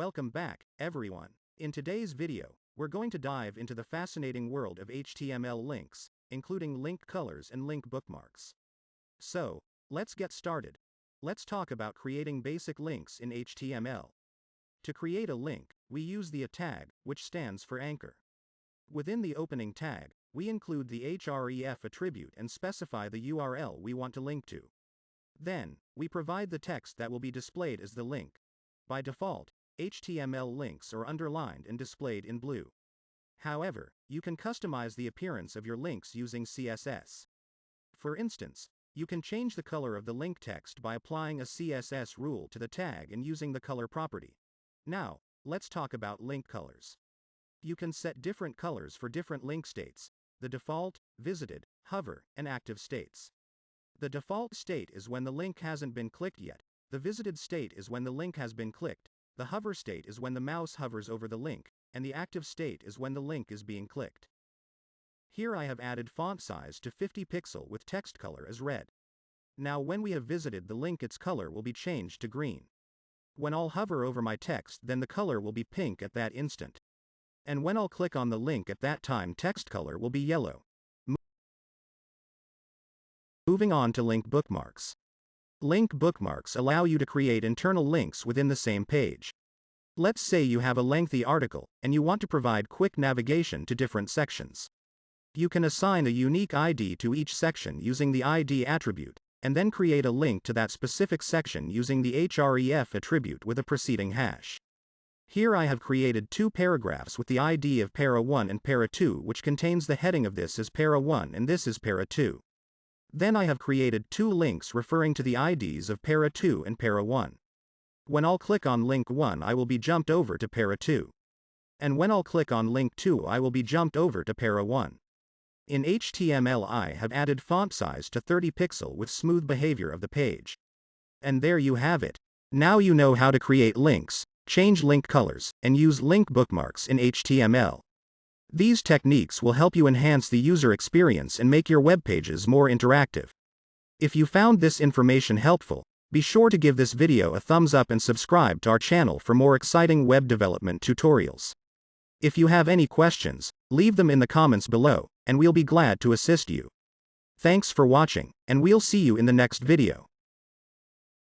Welcome back, everyone. In today's video, we're going to dive into the fascinating world of HTML links, including link colors and link bookmarks. So, let's get started. Let's talk about creating basic links in HTML. To create a link, we use the tag, which stands for anchor. Within the opening tag, we include the href attribute and specify the URL we want to link to. Then, we provide the text that will be displayed as the link. By default, HTML links are underlined and displayed in blue. However, you can customize the appearance of your links using CSS. For instance, you can change the color of the link text by applying a CSS rule to the tag and using the color property. Now, let's talk about link colors. You can set different colors for different link states: the default, visited, hover, and active states. The default state is when the link hasn't been clicked yet. The visited state is when the link has been clicked. The hover state is when the mouse hovers over the link, and the active state is when the link is being clicked. Here I have added font size to 50 pixel with text color as red. Now when we have visited the link, its color will be changed to green. When I'll hover over my text, then the color will be pink at that instant. And when I'll click on the link at that time, text color will be yellow. Moving on to link bookmarks. Link bookmarks allow you to create internal links within the same page. Let's say you have a lengthy article, and you want to provide quick navigation to different sections. You can assign a unique ID to each section using the ID attribute, and then create a link to that specific section using the href attribute with a preceding hash. Here I have created two paragraphs with the ID of para 1 and para 2, which contains the heading of this is para 1 and this is para 2. Then I have created two links referring to the IDs of para 2 and para 1. When I'll click on link 1, I will be jumped over to para 2. And when I'll click on link 2, I will be jumped over to para 1. In HTML, I have added font size to 30 pixel with smooth behavior of the page. And there you have it. Now you know how to create links, change link colors, and use link bookmarks in HTML. These techniques will help you enhance the user experience and make your web pages more interactive. If you found this information helpful, be sure to give this video a thumbs up and subscribe to our channel for more exciting web development tutorials. If you have any questions, leave them in the comments below, and we'll be glad to assist you. Thanks for watching, and we'll see you in the next video.